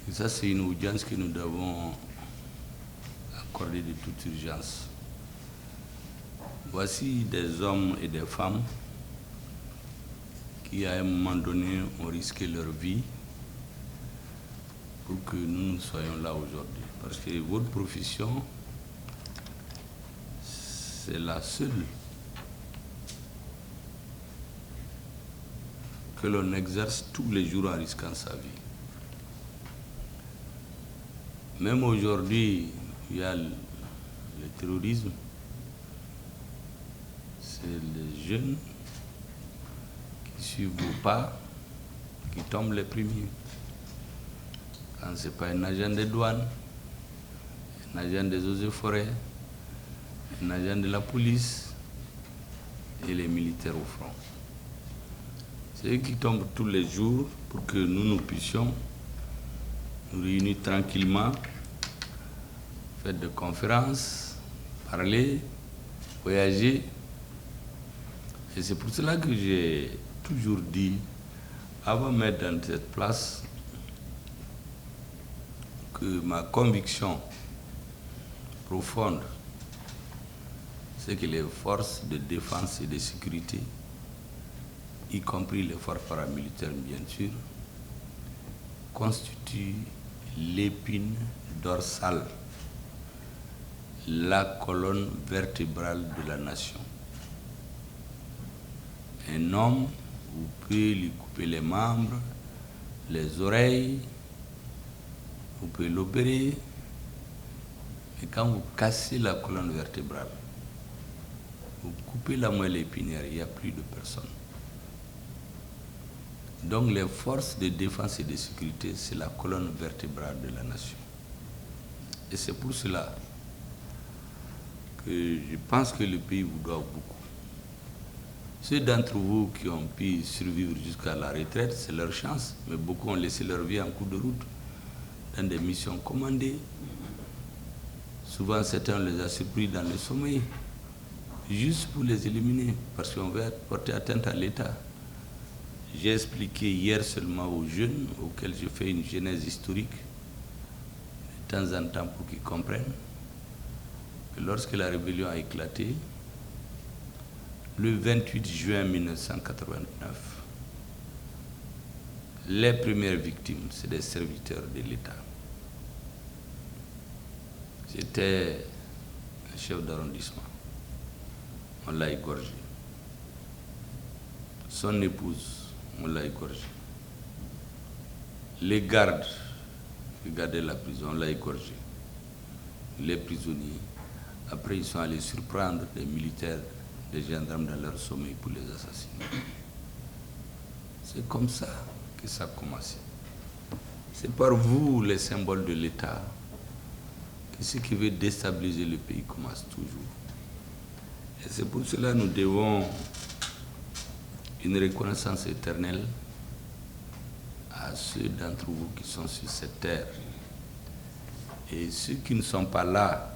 Et ça, c'est une audience que nous devons accorder de toute urgence. Voici des hommes et des femmes qui, à un moment donné, ont risqué leur vie pour que nous soyons là aujourd'hui. Parce que votre profession, c'est la seule que l'on exerce tous les jours en risquant sa vie. Même aujourd'hui, il y a le terrorisme. C'est les jeunes qui suivent vos pas, qui tombent les premiers. Quand ce n'est pas un agent des douanes, un agent des eaux et forêts, un agent de la police et les militaires au front. C'est eux qui tombent tous les jours pour que nous puissions nous réunir tranquillement, faire des conférences, parler, voyager. Et c'est pour cela que j'ai toujours dit, avant de mettre dans cette place, que ma conviction profonde, c'est que les forces de défense et de sécurité, y compris les forces paramilitaires bien sûr, constituent l'épine dorsale, la colonne vertébrale de la nation. Un homme, vous pouvez lui couper les membres, les oreilles, vous pouvez l'opérer, mais quand vous cassez la colonne vertébrale, vous coupez la moelle épinière, il n'y a plus de personne. Donc les forces de défense et de sécurité, c'est la colonne vertébrale de la nation. Et c'est pour cela que je pense que le pays vous doit beaucoup. Ceux d'entre vous qui ont pu survivre jusqu'à la retraite, c'est leur chance, mais beaucoup ont laissé leur vie en cours de route, dans des missions commandées. Souvent, certains les a surpris dans le sommeil, juste pour les éliminer, parce qu'on veut porter atteinte à l'État. J'ai expliqué hier seulement aux jeunes, auxquels je fais une genèse historique, de temps en temps pour qu'ils comprennent, que lorsque la rébellion a éclaté, le 28 juin 1989, les premières victimes, c'est des serviteurs de l'État. C'était un chef d'arrondissement. On l'a égorgé. Son épouse, on l'a égorgé. Les gardes qui gardaient la prison, on l'a égorgé. Les prisonniers. Après, ils sont allés surprendre des militaires, des gendarmes dans leur sommeil pour les assassiner. C'est comme ça que ça a commencé. C'est par vous, les symboles de l'État, que ce qui veut déstabiliser le pays commence toujours. Et c'est pour cela que nous devons une reconnaissance éternelle à ceux d'entre vous qui sont sur cette terre. Et ceux qui ne sont pas là,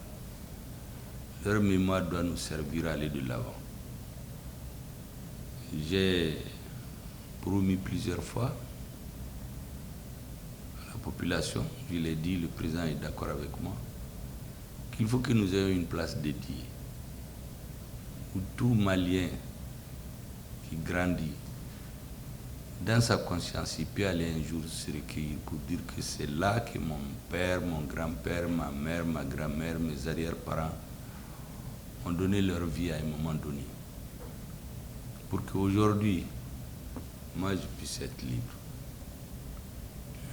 leur mémoire doit nous servir à aller de l'avant. J'ai promis plusieurs fois à la population, je l'ai dit, le président est d'accord avec moi, qu'il faut que nous ayons une place dédiée où tout Malien qui grandit dans sa conscience, il peut aller un jour se recueillir pour dire que c'est là que mon père, mon grand-père, ma mère, ma grand-mère, mes arrière-parents ont donné leur vie à un moment donné. Pour qu'aujourd'hui, moi je puisse être libre.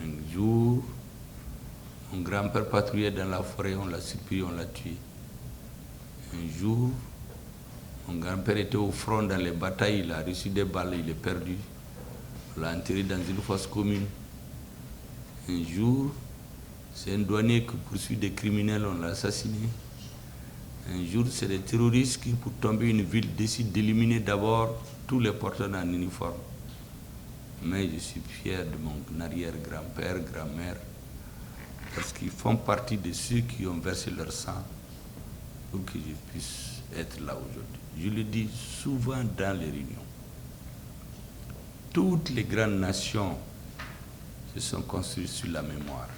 Un jour, mon grand-père patrouillait dans la forêt, on l'a surpris, on l'a tué. Un jour, mon grand-père était au front dans les batailles, il a reçu des balles, il est perdu. On l'a enterré dans une fosse commune. Un jour, c'est un douanier qui poursuit des criminels, on l'a assassiné. Un jour, c'est des terroristes qui, pour tomber une ville, décident d'éliminer d'abord tous les porteurs en uniforme. Mais je suis fier de mon arrière-grand-père, grand-mère, parce qu'ils font partie de ceux qui ont versé leur sang pour que je puisse être là aujourd'hui. Je le dis souvent dans les réunions. Toutes les grandes nations se sont construits sur la mémoire.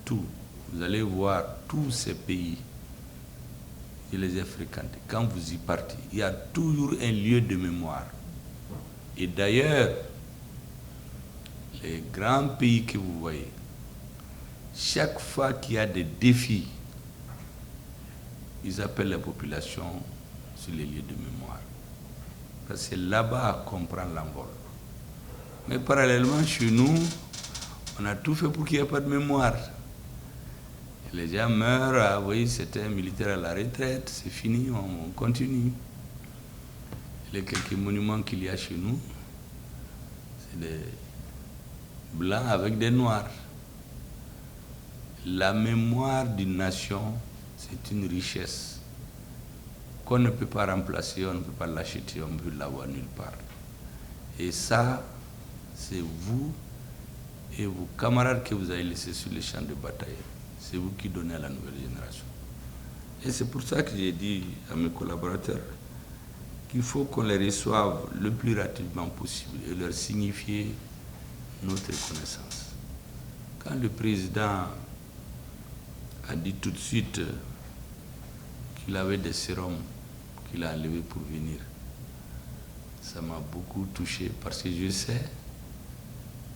Tout. Vous allez voir tous ces pays, je les ai fréquentés. Quand vous y partez, il y a toujours un lieu de mémoire. Et d'ailleurs, les grands pays que vous voyez, chaque fois qu'il y a des défis, ils appellent la population sur les lieux de mémoire. Parce que c'est là-bas qu'on prend l'envol. Mais parallèlement, chez nous, on a tout fait pour qu'il n'y ait pas de mémoire. Les gens meurent, vous voyez, c'était un militaire à la retraite, c'est fini, on continue. Les quelques monuments qu'il y a chez nous, c'est des blancs avec des noirs. La mémoire d'une nation, c'est une richesse qu'on ne peut pas remplacer, on ne peut pas l'acheter, on ne peut l'avoir nulle part. Et ça, c'est vous et vos camarades que vous avez laissés sur les champs de bataille. C'est vous qui donnez à la nouvelle génération. Et c'est pour ça que j'ai dit à mes collaborateurs qu'il faut qu'on les reçoive le plus rapidement possible et leur signifier notre reconnaissance. Quand le président a dit tout de suite qu'il avait des sérums qu'il a enlevés pour venir, ça m'a beaucoup touché parce que je sais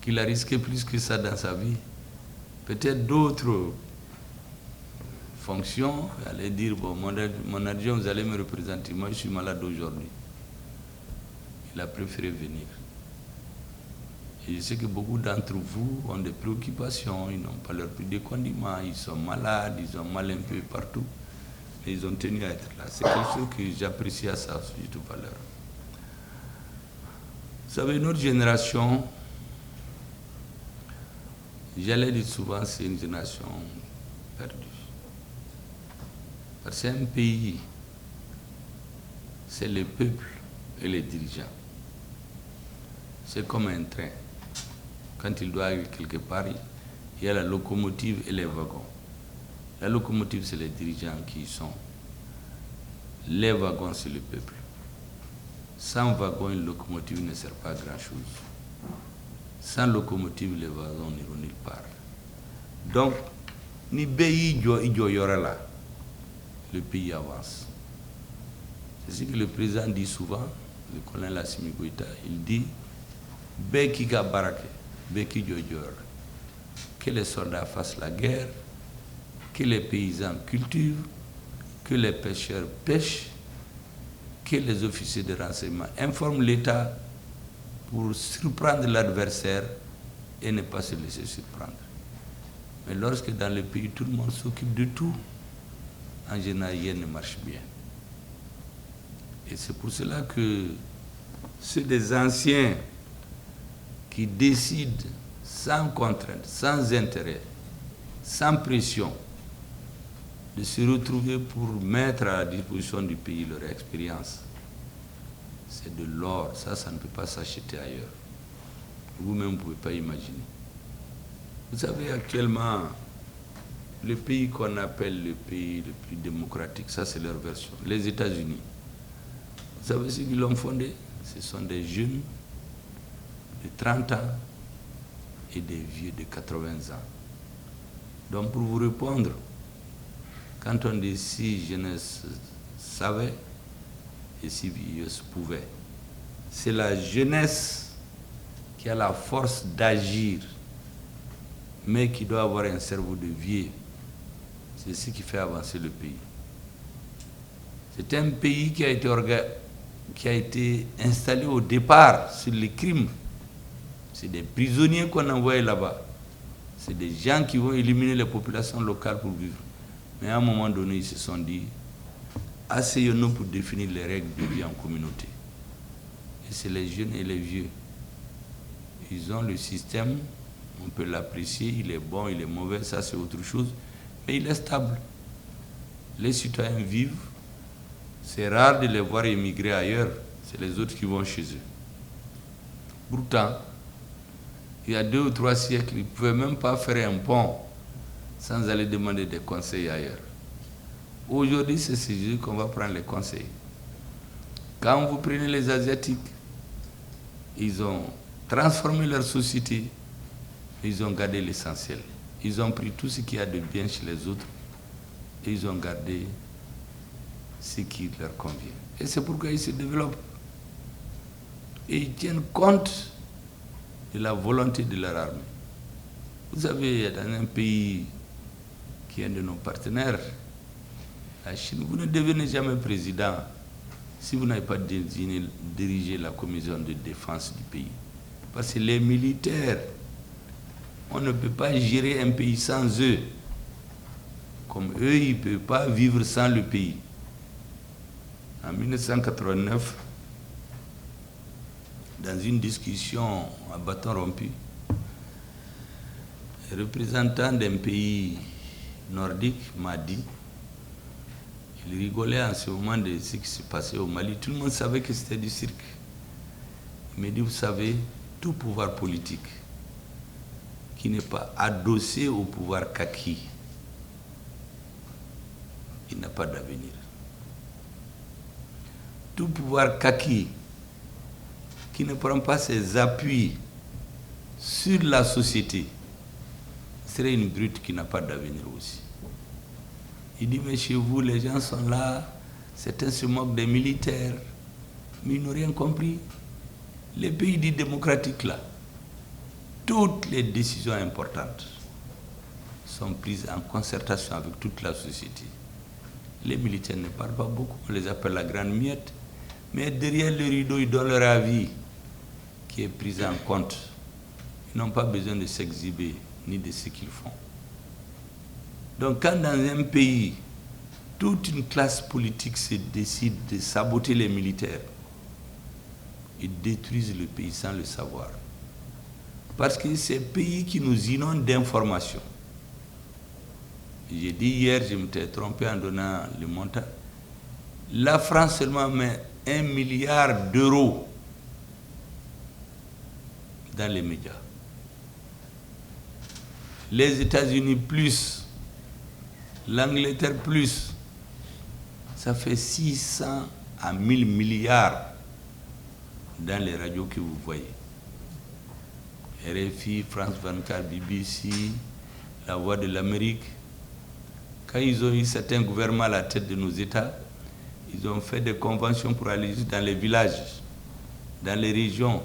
qu'il a risqué plus que ça dans sa vie. Peut-être d'autres fonctions, allait dire, bon, mon adjoint, vous allez me représenter, moi je suis malade aujourd'hui. Il a préféré venir. Et je sais que beaucoup d'entre vous ont des préoccupations, ils n'ont pas leur prix de condiments, ils sont malades, ils ont mal un peu partout. Mais ils ont tenu à être là. C'est quelque chose que j'apprécie à sa juste valeur. Vous savez, notre génération, j'allais dire souvent, c'est une génération perdue. Parce qu'un pays, c'est le peuple et les dirigeants. C'est comme un train. Quand il doit aller quelque part, il y a la locomotive et les wagons. La locomotive, c'est les dirigeants qui y sont. Les wagons, c'est le peuple. Sans wagon, une locomotive ne sert pas à grand-chose. Sans locomotive, les wagons n'iront nulle part. Donc, ni pays yora là, le pays avance. C'est ce que le président dit souvent, le colonel Assimi Goïta, il dit Beki ga barake, Beki Djodjor. Que les soldats fassent la guerre, que les paysans cultivent, que les pêcheurs pêchent, que les officiers de renseignement informent l'État pour surprendre l'adversaire et ne pas se laisser surprendre. Mais lorsque dans le pays tout le monde s'occupe de tout, en général rien ne marche bien. Et c'est pour cela que ceux des anciens qui décident sans contrainte, sans intérêt, sans pression, de se retrouver pour mettre à la disposition du pays leur expérience, c'est de l'or. Ça ne peut pas s'acheter ailleurs. Vous-même, vous ne pouvez pas imaginer. Vous savez, actuellement, le pays qu'on appelle le pays le plus démocratique, ça c'est leur version, les États-Unis. Vous savez ceux qui l'ont fondé? Ce sont des jeunes de 30 ans et des vieux de 80 ans. Donc pour vous répondre, quand on dit si jeunesse savait et si vieux pouvait, c'est la jeunesse qui a la force d'agir, mais qui doit avoir un cerveau de vieux. C'est ce qui fait avancer le pays. C'est un pays qui a été installé au départ sur les crimes. C'est des prisonniers qu'on envoie là-bas. C'est des gens qui vont éliminer les populations locales pour vivre. Mais à un moment donné, ils se sont dit, asseyons-nous pour définir les règles de vie en communauté. Et c'est les jeunes et les vieux. Ils ont le système, on peut l'apprécier, il est bon, il est mauvais, ça c'est autre chose, mais il est stable. Les citoyens vivent, c'est rare de les voir émigrer ailleurs, c'est les autres qui vont chez eux. Pourtant, il y a 2 ou 3 siècles, ils ne pouvaient même pas faire un pont sans aller demander des conseils ailleurs. Aujourd'hui, c'est ces jours qu'on va prendre les conseils. Quand vous prenez les Asiatiques, ils ont transformé leur société Ils ont gardé l'essentiel. Ils ont pris tout ce qu'il y a de bien chez les autres et ils ont gardé ce qui leur convient. Et c'est pourquoi ils se développent. Et ils tiennent compte de la volonté de leur armée. Vous savez, dans un pays qui est un de nos partenaires, la Chine, vous ne devenez jamais président si vous n'avez pas dirigé la commission de défense du pays. Parce que les militaires, on ne peut pas gérer un pays sans eux. Comme eux, ils ne peuvent pas vivre sans le pays. En 1989, dans une discussion à bâton rompu, le représentant d'un pays nordique m'a dit, il rigolait en ce moment de ce qui se passait au Mali, tout le monde savait que c'était du cirque. Il m'a dit, vous savez, tout pouvoir politique qui n'est pas adossé au pouvoir kaki, il n'a pas d'avenir. Tout pouvoir kaki qui ne prend pas ses appuis sur la société serait une brute qui n'a pas d'avenir aussi. Il dit, mais chez vous, les gens sont là, certains se moquent des militaires, mais ils n'ont rien compris. Les pays dits démocratiques là, toutes les décisions importantes sont prises en concertation avec toute la société. Les militaires ne parlent pas beaucoup, on les appelle la grande miette, mais derrière le rideau, ils donnent leur avis qui est pris en compte. Ils n'ont pas besoin de s'exhiber ni de ce qu'ils font. Donc quand dans un pays, toute une classe politique se décide de saboter les militaires, ils détruisent le pays sans le savoir. Parce que c'est un pays qui nous inonde d'informations. J'ai dit hier, je m'étais trompé en donnant le montant. La France seulement met 1 milliard d'euros dans les médias. Les États-Unis plus, l'Angleterre plus, ça fait 600 à 1000 milliards dans les radios que vous voyez. RFI, France 24, BBC, La Voix de l'Amérique. Quand ils ont eu certains gouvernements à la tête de nos États, ils ont fait des conventions pour aller dans les villages, dans les régions.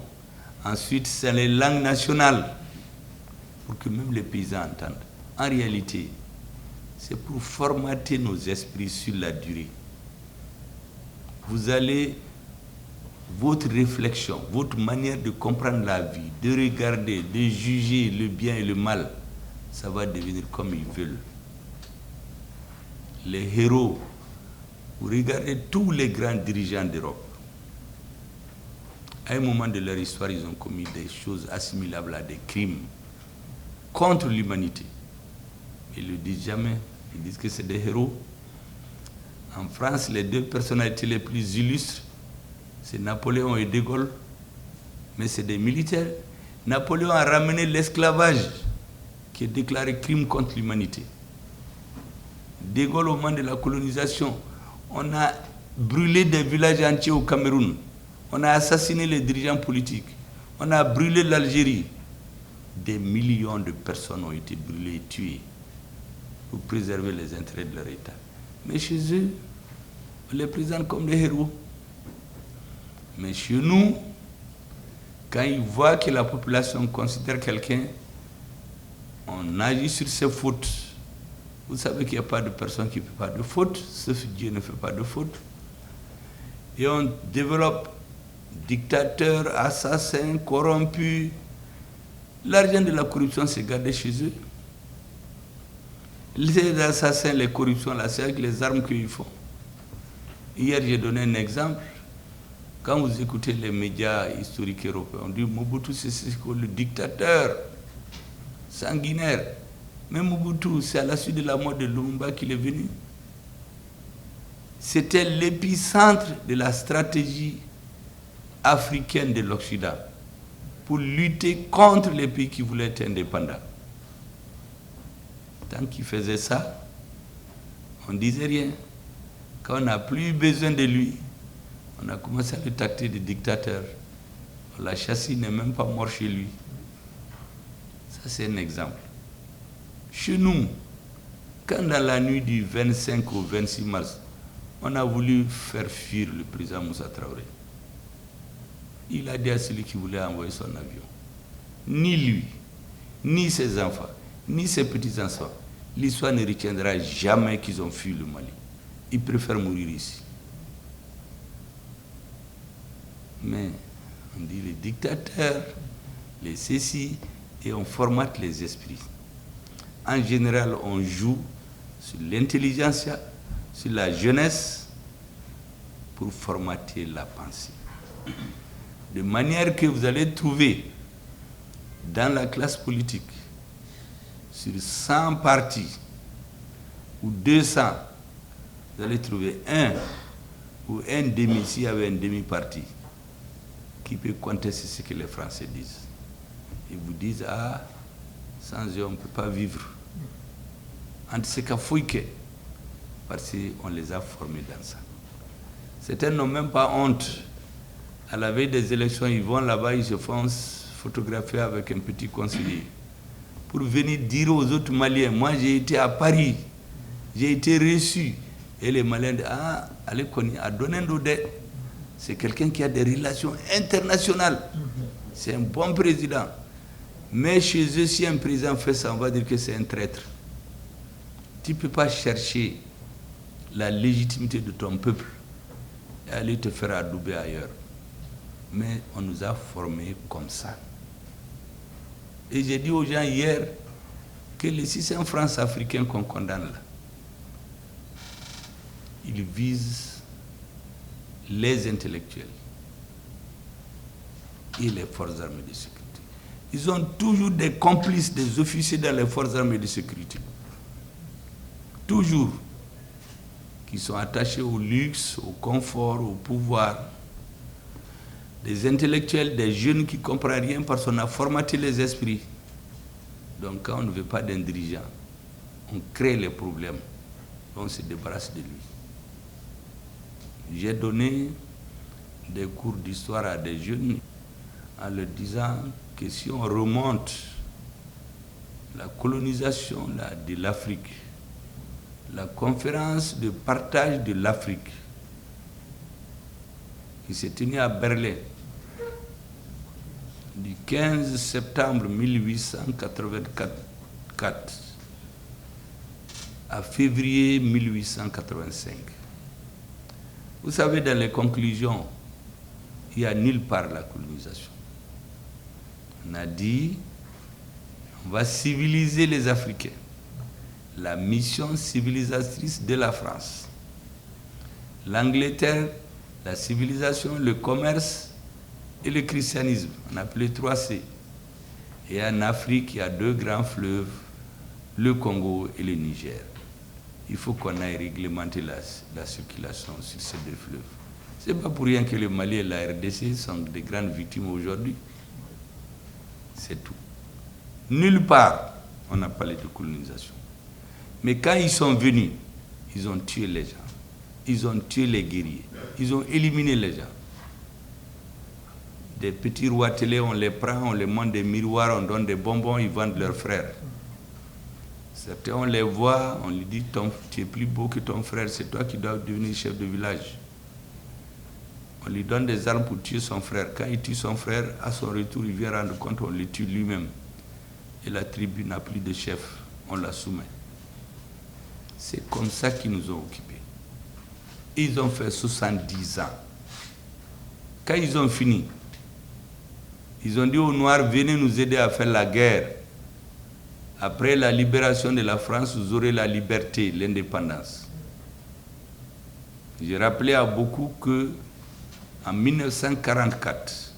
Ensuite, c'est les langues nationales, pour que même les paysans entendent. En réalité, c'est pour formater nos esprits sur la durée. Vous allez, votre réflexion, votre manière de comprendre la vie, de regarder, de juger le bien et le mal, ça va devenir comme ils veulent. Les héros, vous regardez tous les grands dirigeants d'Europe. À un moment de leur histoire, ils ont commis des choses assimilables à des crimes contre l'humanité. Ils ne le disent jamais. Ils disent que c'est des héros. En France, les deux personnalités les plus illustres, c'est Napoléon et De Gaulle. Mais c'est des militaires. Napoléon a ramené l'esclavage, qui est déclaré crime contre l'humanité. De Gaulle, au moment de la colonisation, on a brûlé des villages entiers au Cameroun. On a assassiné les dirigeants politiques. On a brûlé l'Algérie. Des millions de personnes ont été brûlées et tuées pour préserver les intérêts de leur État. Mais chez eux, on les présente comme des héros. Mais chez nous, quand ils voient que la population considère quelqu'un, on agit sur ses fautes. Vous savez qu'il n'y a pas de personne qui ne fait pas de faute, sauf Dieu ne fait pas de faute. Et on développe dictateurs, assassins, corrompus. L'argent de la corruption, c'est gardé chez eux. Les assassins, les corruptions, là, c'est avec les armes qu'ils font. Hier, j'ai donné un exemple. Quand vous écoutez les médias historiques européens, on dit Mobutu, c'est le dictateur sanguinaire. Mais Mobutu, c'est à la suite de la mort de Lumumba qu'il est venu. C'était l'épicentre de la stratégie africaine de l'Occident pour lutter contre les pays qui voulaient être indépendants. Tant qu'il faisait ça, on ne disait rien. Quand on n'a plus besoin de lui, on a commencé à le tracter de dictateur. On l'a chassé, il n'est même pas mort chez lui. Ça Ça, c'est un exemple. Chez nous, quand dans la nuit du 25 au 26 mars, on a voulu faire fuir le président Moussa Traoré, il a dit à celui qui voulait envoyer son avion, ni lui, ni ses enfants, ni ses petits-enfants, l'histoire ne retiendra jamais qu'ils ont fui le Mali. Ils préfèrent mourir ici. Mais on dit les dictateurs, les ceci, et on formate les esprits. En général, on joue sur l'intelligence, sur la jeunesse, pour formater la pensée. De manière que vous allez trouver dans la classe politique, sur 100 partis ou 200, vous allez trouver un ou un demi, s'il y avait un demi-parti, qui peut contester ce que les Français disent. Ils vous disent, ah, sans eux, on ne peut pas vivre. En ce cas, parce qu'on les a formés dans ça. Certains n'ont même pas honte. À la veille des élections, ils vont là-bas, ils se font photographier avec un petit conseiller pour venir dire aux autres Maliens, moi j'ai été à Paris, j'ai été reçu. Et les Maliens disent, ah, allez connaître, à Donendodé, c'est quelqu'un qui a des relations internationales. C'est un bon président. Mais chez eux, si un président fait ça, on va dire que c'est un traître. Tu ne peux pas chercher la légitimité de ton peuple et aller te faire adouber ailleurs. Mais on nous a formés comme ça. Et j'ai dit aux gens hier que les 600 francs africains qu'on condamne là, ils visent les intellectuels et les forces armées de sécurité. Ils ont toujours des complices, des officiers dans les forces armées de sécurité. Toujours. Qui sont attachés au luxe, au confort, au pouvoir. Des intellectuels, des jeunes qui ne comprennent rien parce qu'on a formaté les esprits. Donc quand on ne veut pas d'un dirigeant, on crée les problèmes. On se débarrasse de lui. J'ai donné des cours d'histoire à des jeunes en leur disant que si on remonte la colonisation de l'Afrique, la conférence de partage de l'Afrique qui s'est tenue à Berlin du 15 septembre 1884 à février 1885. Vous savez, dans les conclusions, il n'y a nulle part la colonisation. On a dit, on va civiliser les Africains. La mission civilisatrice de la France. L'Angleterre, la civilisation, le commerce et le christianisme. On appelait 3C. Et en Afrique, il y a deux grands fleuves, le Congo et le Niger. Il faut qu'on aille réglementer la circulation sur ces deux fleuves. Ce n'est pas pour rien que le Mali et la RDC sont des grandes victimes aujourd'hui. C'est tout. Nulle part, on n'a parlé de colonisation. Mais quand ils sont venus, ils ont tué les gens. Ils ont tué les guerriers. Ils ont éliminé les gens. Des petits rois télé, on les prend, on les monte des miroirs, on donne des bonbons, ils vendent leurs frères. Certains, on les voit, on lui dit, tu es plus beau que ton frère, c'est toi qui dois devenir chef de village. On lui donne des armes pour tuer son frère. Quand il tue son frère, à son retour, il vient rendre compte, on le tue lui-même. Et la tribu n'a plus de chef, on la soumet. C'est comme ça qu'ils nous ont occupés. Ils ont fait 70 ans. Quand ils ont fini, ils ont dit aux Noirs, venez nous aider à faire la guerre. Après la libération de la France, vous aurez la liberté, l'indépendance. J'ai rappelé à beaucoup que en 1944,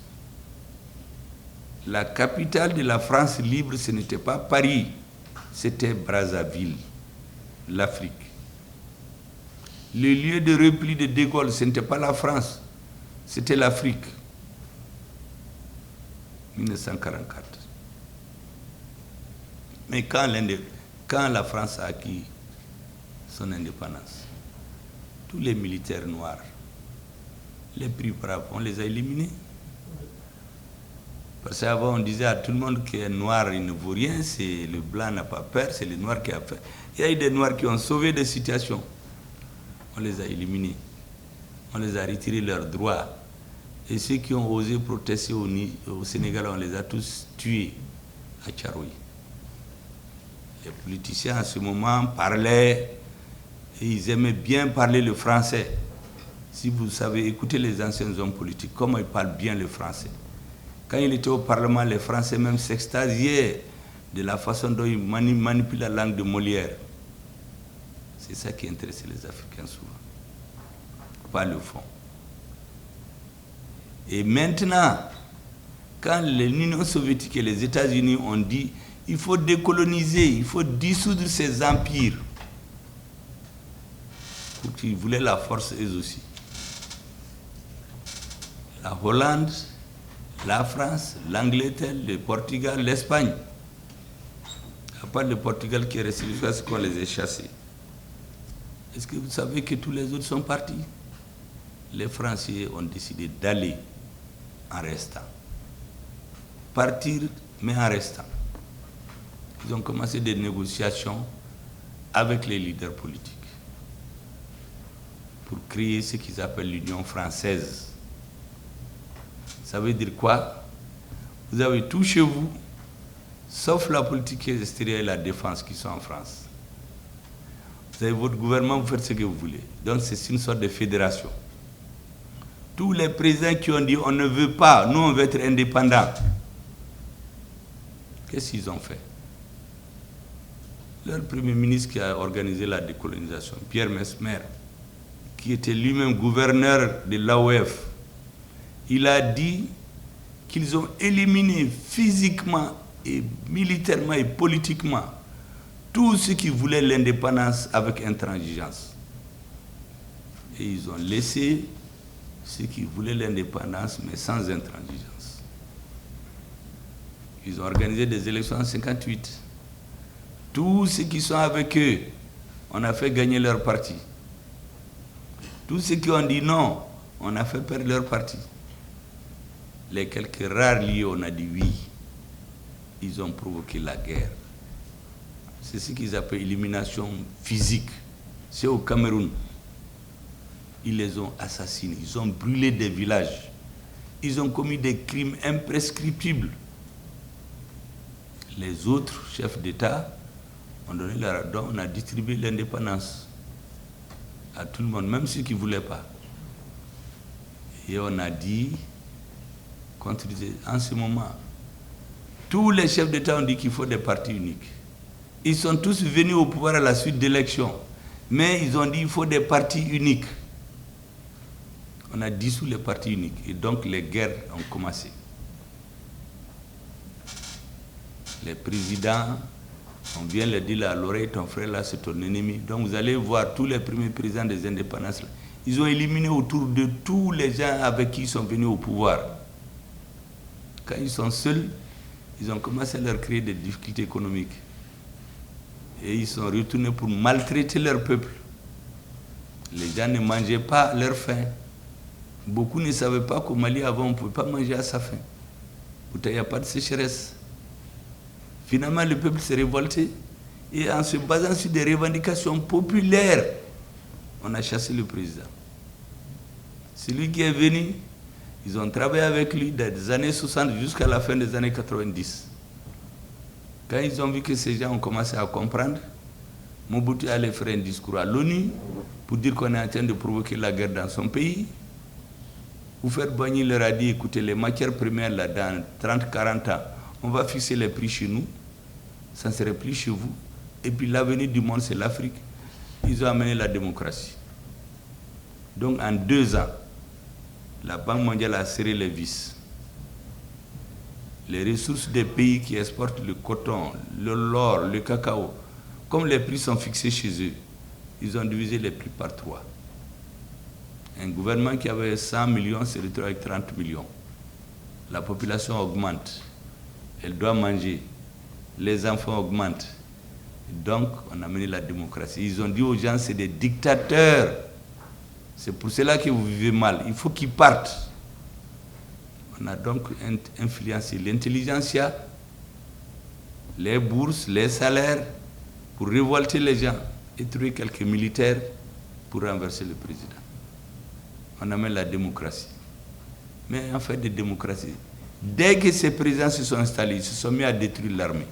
la capitale de la France libre, ce n'était pas Paris, c'était Brazzaville, l'Afrique. Le lieu de repli de De Gaulle, ce n'était pas la France, c'était l'Afrique. 1944. Mais quand la France a acquis son indépendance, tous les militaires noirs, les plus braves, on les a éliminés. Parce qu'avant, on disait à tout le monde que noir, il ne vaut rien, c'est le blanc n'a pas peur, c'est le noir qui a peur. Il y a eu des noirs qui ont sauvé des situations. On les a éliminés. On les a retiré leurs droits. Et ceux qui ont osé protester au Sénégal, on les a tous tués à Tcharoui. Les politiciens, à ce moment, parlaient, et ils aimaient bien parler le français. Si vous savez, écoutez les anciens hommes politiques, comment ils parlent bien le français. Quand il était au Parlement, les Français même s'extasiaient de la façon dont ils manipulent la langue de Molière. C'est ça qui intéresse les Africains souvent, pas le fond. Et maintenant, quand l'Union soviétique et les États-Unis ont dit il faut décoloniser, il faut dissoudre ces empires, pour qu'ils voulaient la force eux aussi. La Hollande, la France, l'Angleterre, le Portugal, l'Espagne. À part le Portugal qui est resté jusqu'à ce qu'on les ait chassés. Est-ce que vous savez que tous les autres sont partis? Les Français ont décidé d'aller en restant. Partir, mais en restant. Ils ont commencé des négociations avec les leaders politiques pour créer ce qu'ils appellent l'Union française. Ça veut dire quoi? Vous avez tout chez vous, sauf la politique extérieure et la défense qui sont en France. Vous avez votre gouvernement, vous faites ce que vous voulez. Donc c'est une sorte de fédération. Tous les présidents qui ont dit on ne veut pas, nous on veut être indépendants. Qu'est-ce qu'ils ont fait? Leur premier ministre qui a organisé la décolonisation, Pierre Mesmer, qui était lui-même gouverneur de l'AOF, il a dit qu'ils ont éliminé physiquement et militairement et politiquement tous ceux qui voulaient l'indépendance avec intransigeance. Et ils ont laissé ceux qui voulaient l'indépendance mais sans intransigeance. Ils ont organisé des élections en 1958. Tous ceux qui sont avec eux, on a fait gagner leur parti. Tous ceux qui ont dit non, on a fait perdre leur parti. Les quelques rares liés, on a dit oui. Ils ont provoqué la guerre. C'est ce qu'ils appellent élimination physique. C'est au Cameroun. Ils les ont assassinés. Ils ont brûlé des villages. Ils ont commis des crimes imprescriptibles. Les autres chefs d'État ont donné leur don, on a distribué l'indépendance à tout le monde, même ceux qui ne voulaient pas. Et on a dit, en ce moment, tous les chefs d'État ont dit qu'il faut des partis uniques. Ils sont tous venus au pouvoir à la suite d'élections, mais ils ont dit qu'il faut des partis uniques. On a dissous les partis uniques et donc les guerres ont commencé. Les présidents, on vient leur dire à l'oreille, ton frère là c'est ton ennemi. Donc vous allez voir tous les premiers présidents des indépendances là. Ils ont éliminé autour de tous les gens avec qui ils sont venus au pouvoir. Quand ils sont seuls, ils ont commencé à leur créer des difficultés économiques. Et ils sont retournés pour maltraiter leur peuple. Les gens ne mangeaient pas leur faim. Beaucoup ne savaient pas qu'au Mali avant on ne pouvait pas manger à sa faim. Il n'y a pas de sécheresse. Finalement, le peuple s'est révolté et en se basant sur des revendications populaires, on a chassé le président. Celui qui est venu, ils ont travaillé avec lui des années 60 jusqu'à la fin des années 90. Quand ils ont vu que ces gens ont commencé à comprendre, Mobutu allait faire un discours à l'ONU pour dire qu'on est en train de provoquer la guerre dans son pays. Houphouët-Boigny leur a dit, écoutez, les matières premières, là, dans 30-40 ans, on va fixer les prix chez nous, ça ne serait plus chez vous. Et puis l'avenir du monde, c'est l'Afrique. Ils ont amené la démocratie. Donc en 2 ans, la Banque mondiale a serré les vis. Les ressources des pays qui exportent le coton, l'or, le cacao, comme les prix sont fixés chez eux, ils ont divisé les prix par 3. Un gouvernement qui avait 100 millions se retrouve avec 30 millions. La population augmente. Elle doit manger. Les enfants augmentent. Donc, on a mené la démocratie. Ils ont dit aux gens, c'est des dictateurs. C'est pour cela que vous vivez mal. Il faut qu'ils partent. On a donc influencé l'intelligentsia, les bourses, les salaires, pour révolter les gens et trouver quelques militaires pour renverser le président. On amène la démocratie. Mais en fait, de démocratie, dès que ces présidents se sont installés, ils se sont mis à détruire l'armée.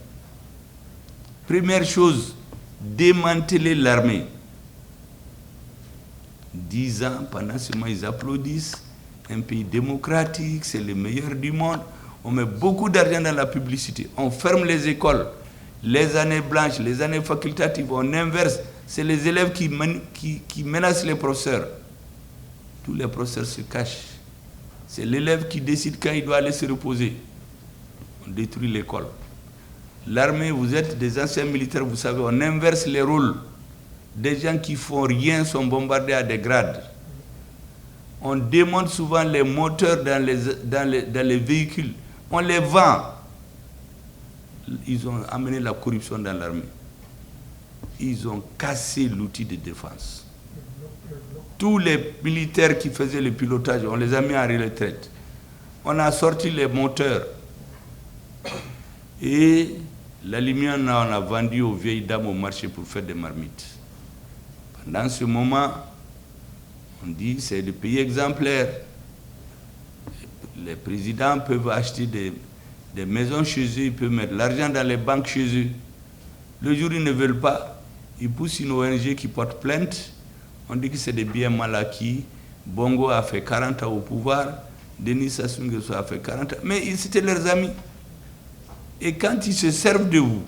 Première chose, démanteler l'armée. 10 ans, pendant ce moment, ils applaudissent. Un pays démocratique, c'est le meilleur du monde. On met beaucoup d'argent dans la publicité. On ferme les écoles. Les années blanches, les années facultatives, on inverse. C'est les élèves qui menacent les professeurs. Tous les professeurs se cachent. C'est l'élève qui décide quand il doit aller se reposer. On détruit l'école. L'armée, vous êtes des anciens militaires, vous savez, on inverse les rôles. Des gens qui font rien sont bombardés à des grades. On démonte souvent les moteurs dans les véhicules. On les vend. Ils ont amené la corruption dans l'armée. Ils ont cassé l'outil de défense. Tous les militaires qui faisaient le pilotage, on les a mis en retraite. On a sorti les moteurs. Et l'aluminium, on a vendu aux vieilles dames au marché pour faire des marmites. Pendant ce moment, on dit que c'est des pays exemplaires. Les présidents peuvent acheter des maisons chez eux, ils peuvent mettre l'argent dans les banques chez eux. Le jour où ils ne veulent pas, ils poussent une ONG qui porte plainte. On dit que c'est des biens mal acquis. Bongo a fait 40 ans au pouvoir. Denis Sassou Nguesso a fait 40 ans. Mais c'était leurs amis. Et quand ils se servent de vous,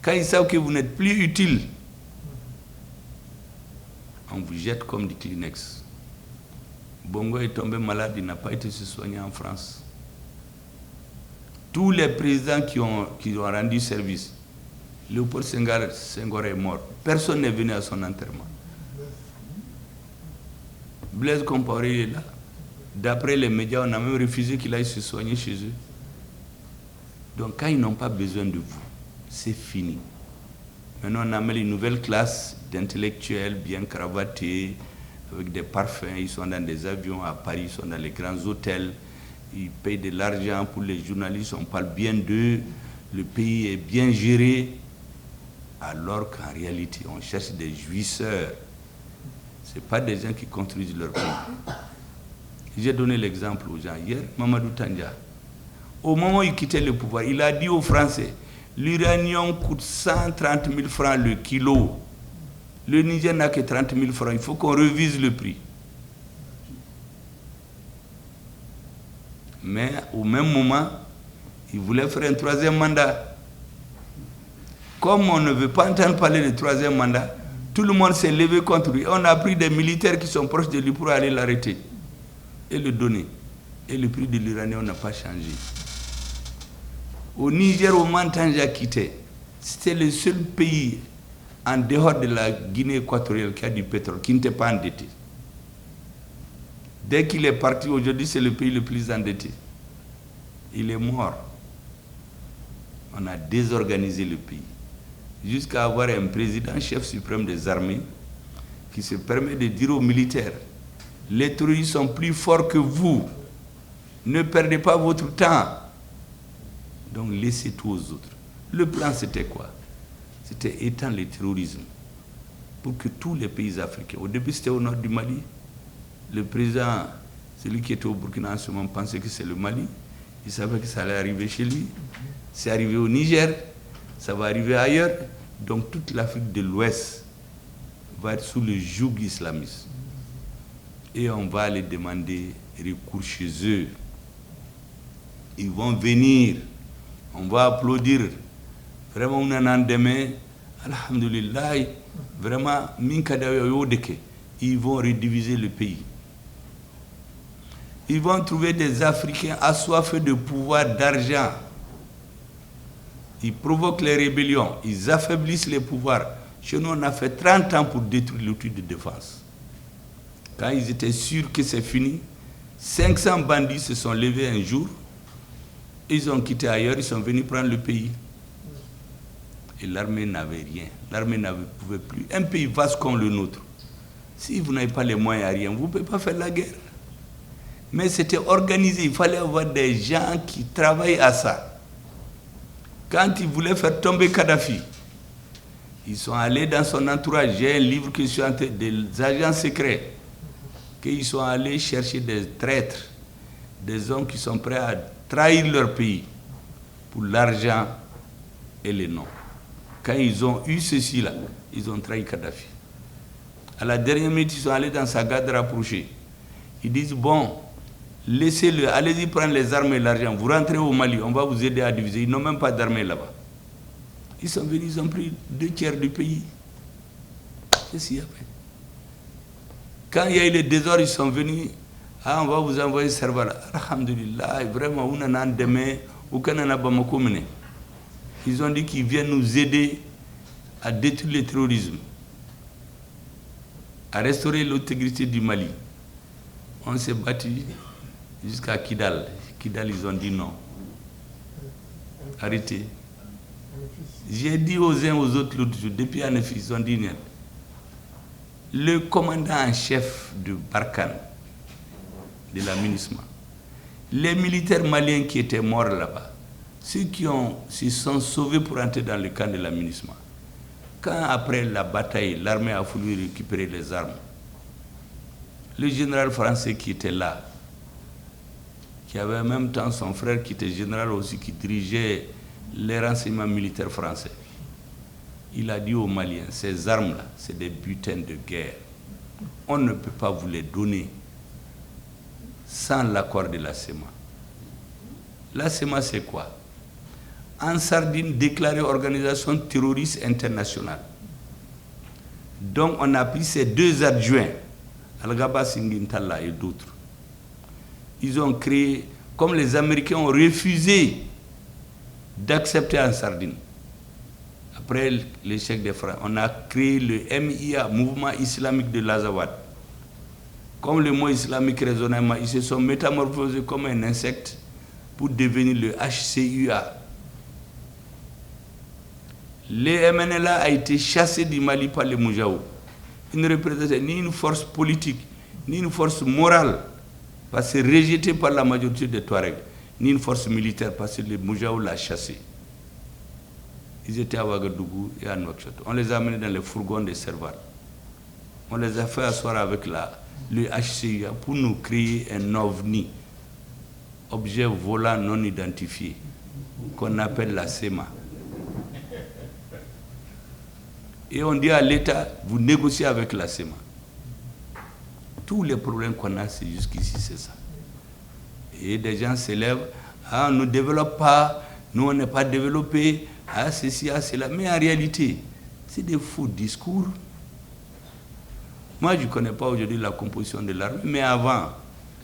quand ils savent que vous n'êtes plus utile, on vous jette comme du Kleenex. Bongo est tombé malade, il n'a pas été se soigner en France. Tous les présidents qui ont rendu service, Léopold Senghor est mort. Personne n'est venu à son enterrement. Blaise Compaoré est là. D'après les médias, on a même refusé qu'il aille se soigner chez eux. Donc quand ils n'ont pas besoin de vous, c'est fini. Maintenant, on amène une nouvelle classe d'intellectuels bien cravatés, avec des parfums. Ils sont dans des avions à Paris, ils sont dans les grands hôtels. Ils payent de l'argent pour les journalistes, on parle bien d'eux. Le pays est bien géré. Alors qu'en réalité, on cherche des jouisseurs. Ce n'est pas des gens qui construisent leur pays. J'ai donné l'exemple aux gens hier, Mamadou Tandja. Au moment où il quittait le pouvoir, il a dit aux Français, l'uranium coûte 130 000 francs le kilo. Le Niger n'a que 30 000 francs. Il faut qu'on revise le prix. Mais au même moment, il voulait faire un troisième mandat. Comme on ne veut pas entendre parler de troisième mandat, tout le monde s'est levé contre lui. On a pris des militaires qui sont proches de lui pour aller l'arrêter et le donner. Et le prix de l'uranium n'a pas changé. Au Niger, au moment où Tandja quittait, c'était le seul pays en dehors de la Guinée équatoriale qui a du pétrole, qui n'était pas endetté. Dès qu'il est parti, aujourd'hui, c'est le pays le plus endetté. Il est mort. On a désorganisé le pays. Jusqu'à avoir un président, chef suprême des armées, qui se permet de dire aux militaires, les terroristes sont plus forts que vous. Ne perdez pas votre temps. Donc laissez tout aux autres. Le plan, c'était quoi? C'était étendre le terrorisme pour que tous les pays africains, au début c'était au nord du Mali, le président, celui qui était au Burkina en ce moment, pensait que c'est le Mali, il savait que ça allait arriver chez lui, c'est arrivé au Niger, ça va arriver ailleurs, donc toute l'Afrique de l'Ouest va être sous le joug islamiste. Et on va aller demander recours chez eux. Ils vont venir, on va applaudir. Vraiment, on a demain, alhamdulillah, vraiment, ils vont rediviser le pays. Ils vont trouver des Africains assoiffés de pouvoir, d'argent. Ils provoquent les rébellions, ils affaiblissent les pouvoirs. Chez nous, on a fait 30 ans pour détruire l'outil de défense. Quand ils étaient sûrs que c'est fini, 500 bandits se sont levés un jour, ils ont quitté ailleurs, ils sont venus prendre le pays. Et l'armée n'avait rien, l'armée ne pouvait plus. Un pays vaste comme le nôtre, si vous n'avez pas les moyens à rien, vous ne pouvez pas faire la guerre. Mais c'était organisé, il fallait avoir des gens qui travaillent à ça. Quand ils voulaient faire tomber Kadhafi, ils sont allés dans son entourage. J'ai un livre que je suis en train des agents secrets, qu'ils sont allés chercher des traîtres, des hommes qui sont prêts à trahir leur pays pour l'argent et les noms. Quand ils ont eu ceci-là, ils ont trahi Kadhafi. À la dernière minute, ils sont allés dans sa garde rapprochée. Ils disent, bon, laissez-le, allez-y prendre les armes et l'argent. Vous rentrez au Mali, on va vous aider à diviser. Ils n'ont même pas d'armée là-bas. Ils sont venus, ils ont pris 2/3 du pays. Qu'est-ce après? Quand il y a eu les désordres, ils sont venus. Ah, on va vous envoyer Servala. Alhamdulillah, vraiment, on en a demain, aucun en a Bamako mené. Ils ont dit qu'ils viennent nous aider à détruire le terrorisme, à restaurer l'intégrité du Mali. On s'est battu jusqu'à Kidal. Kidal, ils ont dit non. Arrêtez. J'ai dit aux uns aux autres l'autre jour, depuis Anefi, ils ont dit non. Le commandant en chef de Barkhane, de la MINUSMA, les militaires maliens qui étaient morts là-bas, ceux qui se sont sauvés pour entrer dans le camp de la MINUSMA, quand après la bataille, l'armée a voulu récupérer les armes, le général français qui était là, qui avait en même temps son frère qui était général aussi, qui dirigeait les renseignements militaires français, il a dit aux Maliens, ces armes-là, c'est des butins de guerre. On ne peut pas vous les donner sans l'accord de la CEMA. La CEMA, c'est quoi? En Sardine, déclarée organisation terroriste internationale. Donc, on a pris ces 2 adjoints, Al-Gaba Singintala et d'autres. Ils ont créé, comme les Américains ont refusé d'accepter en Sardine. Après l'échec des Français, on a créé le MIA, Mouvement Islamique de l'Azawad. Comme le mot islamique raisonnement, ils se sont métamorphosés comme un insecte pour devenir le HCUA. Le MNLA a été chassé du Mali par les Moujaou. Il ne représentait ni une force politique, ni une force morale, parce que rejeté par la majorité des Touaregs, ni une force militaire, parce que les Moujaou l'ont chassé. Ils étaient à Ouagadougou et à Nouakchott. On les a amenés dans les fourgons de Serval. On les a fait asseoir avec le HCIA pour nous créer un OVNI, objet volant non identifié, qu'on appelle la CEMA. Et on dit à l'État, vous négociez avec la CEMA. Tous les problèmes qu'on a, c'est jusqu'ici, c'est ça. Et des gens s'élèvent, ah, on ne développe pas, nous on n'est pas développé, ah, ceci, ah, cela. Mais en réalité, c'est des faux discours. Moi, je ne connais pas aujourd'hui la composition de l'armée, mais avant,